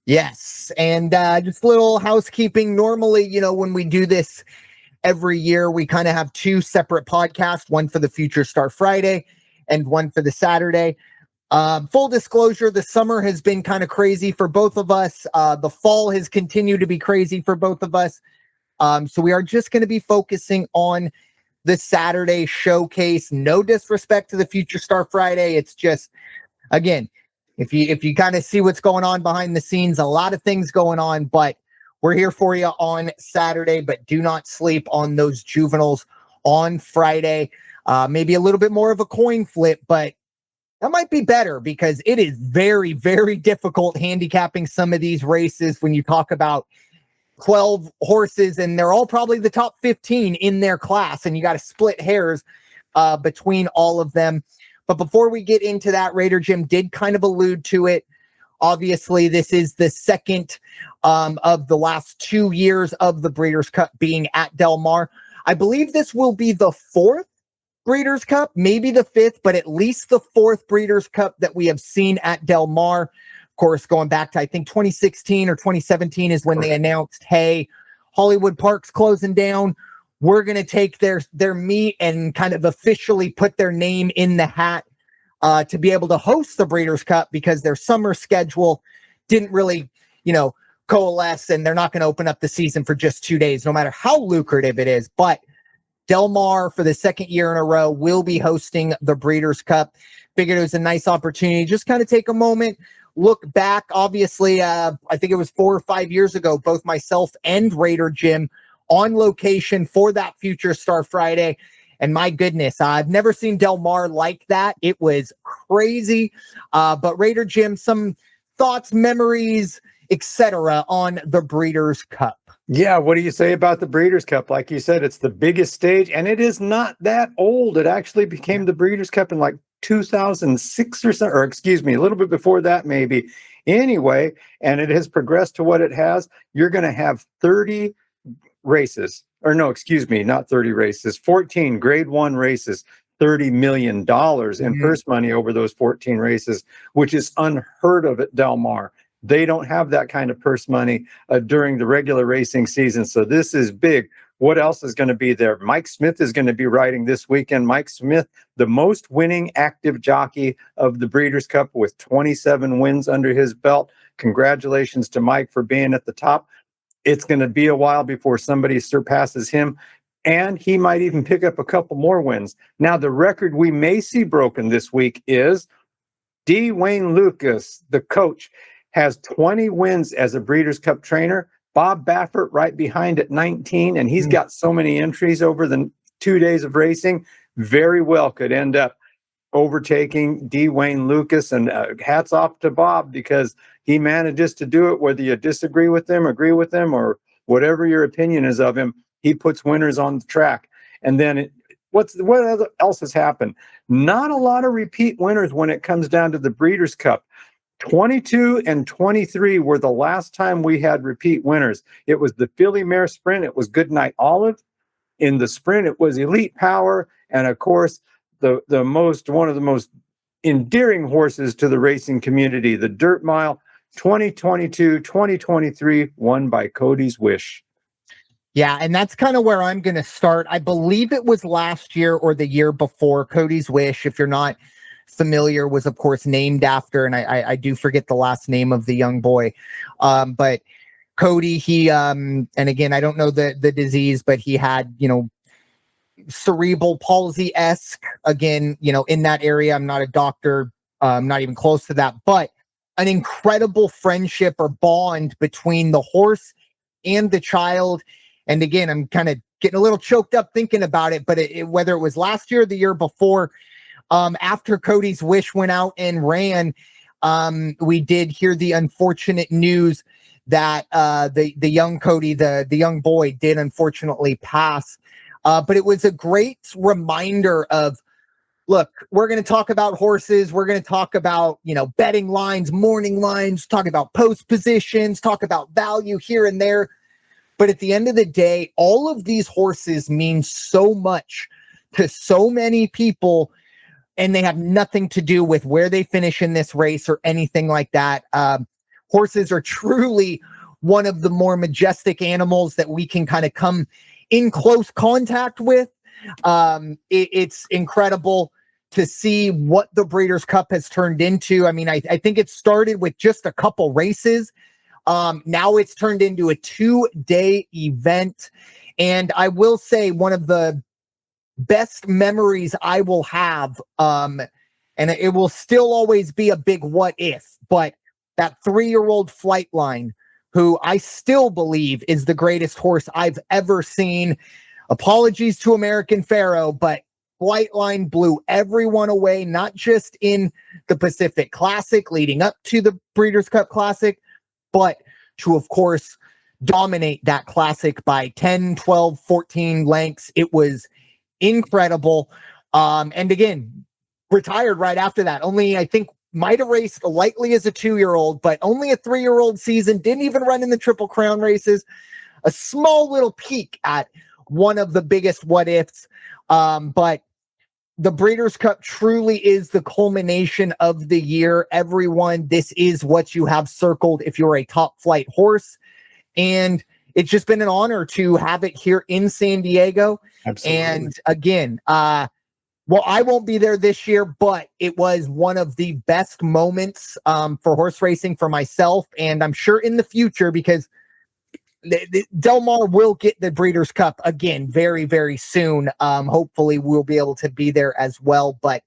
Yes. And just a little housekeeping. Normally, when we do this every year, we kind of have two separate podcasts, one for the Future Star Friday and one for the Saturday. Full disclosure, the summer has been kind of crazy for both of us. The fall has continued to be crazy for both of us. So we are just going to be focusing on the Saturday showcase. No disrespect to the Future Star Friday. It's just, again, if you kind of see what's going on behind the scenes, a lot of things going on, but we're here for you on Saturday. But do not sleep on those juveniles on Friday. Maybe a little bit more of a coin flip, but that might be better because it is very, very difficult handicapping some of these races when you talk about 12 horses and they're all probably the top 15 in their class, and you got to split hairs between all of them. But before we get into that, Raider Jim did kind of allude to it. Obviously, this is the second of the last 2 years of the Breeders' Cup being at Del Mar. I believe this will be the fourth Breeders' Cup, maybe the fifth, but at least the fourth Breeders' Cup that we have seen at Del Mar. Of course, going back to, I think, 2016 or 2017 is when they announced, hey, Hollywood Park's closing down. We're going to take their meet and kind of officially put their name in the hat to be able to host the Breeders' Cup because their summer schedule didn't really, coalesce, and they're not going to open up the season for just 2 days, no matter how lucrative it is. But Del Mar, for the second year in a row, will be hosting the Breeders' Cup. Figured it was a nice opportunity. Just kind of take a moment, look back. Obviously, I think it was 4 or 5 years ago, both myself and Raider Jim on location for that Future Star Friday. And my goodness, I've never seen Del Mar like that. It was crazy. But Raider Jim, some thoughts, memories, etc. on the Breeders' Cup. Yeah, what do you say about the Breeders' Cup? Like you said, it's the biggest stage, and it is not that old. It actually became the Breeders' Cup in like 2006 or something, or excuse me, a little bit before that maybe. Anyway, and it has progressed to what it has. You're going to have 30 races, or no, excuse me, not 30 races, 14 grade 1 races, $30 million in purse money over those 14 races, which is unheard of at Del Mar. They don't have that kind of purse money during the regular racing season. So this is big. What else is going to be there? Mike Smith is going to be riding this weekend. Mike Smith, the most winning active jockey of the Breeders' Cup with 27 wins under his belt. Congratulations to Mike for being at the top. It's going to be a while before somebody surpasses him, and he might even pick up a couple more wins. Now, the record we may see broken this week is D. Wayne Lucas, the coach, has 20 wins as a Breeders' Cup trainer. Bob Baffert right behind at 19, and he's got so many entries over the 2 days of racing, very well could end up overtaking D. Wayne Lucas. And hats off to Bob because he manages to do it, whether you disagree with him, agree with him, or whatever your opinion is of him. He puts winners on the track. And then what else has happened? Not a lot of repeat winners when it comes down to the Breeders' Cup. 22 and 23 were the last time we had repeat winners. It was the Filly Mare Sprint. It was Goodnight Olive. In the sprint, it was Elite Power. And of course, one of the most endearing horses to the racing community, the Dirt Mile, 2022, 2023, won by Cody's Wish. Yeah, and that's kind of where I'm going to start. I believe it was last year or the year before. Cody's Wish, if you're not familiar, was of course named after, and I do forget the last name of the young boy, but Cody, he and again, I don't know the disease, but he had cerebral palsy-esque, again, in that area. I'm not a doctor, not even close to that, but an incredible friendship or bond between the horse and the child. And again, I'm kind of getting a little choked up thinking about it, but whether it was last year or the year before, after Cody's Wish went out and ran, we did hear the unfortunate news that the young Cody, the young boy, did unfortunately pass. But it was a great reminder of, look, we're going to talk about horses. We're going to talk about, betting lines, morning lines, talk about post positions, talk about value here and there. But at the end of the day, all of these horses mean so much to so many people, and they have nothing to do with where they finish in this race or anything like that. horses are truly one of the more majestic animals that we can kind of come in close contact with. It's incredible to see what the Breeders' Cup has turned into. I mean, I think it started with just a couple races. Now it's turned into a 2-day event. And I will say one of the best memories I will have, and it will still always be a big what if, but that 3-year-old Flightline, who I still believe is the greatest horse I've ever seen. Apologies to American Pharaoh, but Flightline blew everyone away, not just in the Pacific Classic leading up to the Breeders' Cup Classic, but to, of course, dominate that classic by 10, 12, 14 lengths. It was incredible. And again, retired right after that. Only, I think, might have raced lightly as a 2-year-old, but only a 3-year-old season. Didn't even run in the Triple Crown races. A small little peek at one of the biggest what ifs. But the Breeders' Cup truly is the culmination of the year. Everyone, this is what you have circled if you're a top flight horse. And it's just been an honor to have it here in San Diego. Absolutely. And again, well, I won't be there this year, but it was one of the best moments for horse racing for myself. And I'm sure in the future, because Del Mar will get the Breeders' Cup again very, very soon. Hopefully we'll be able to be there as well. But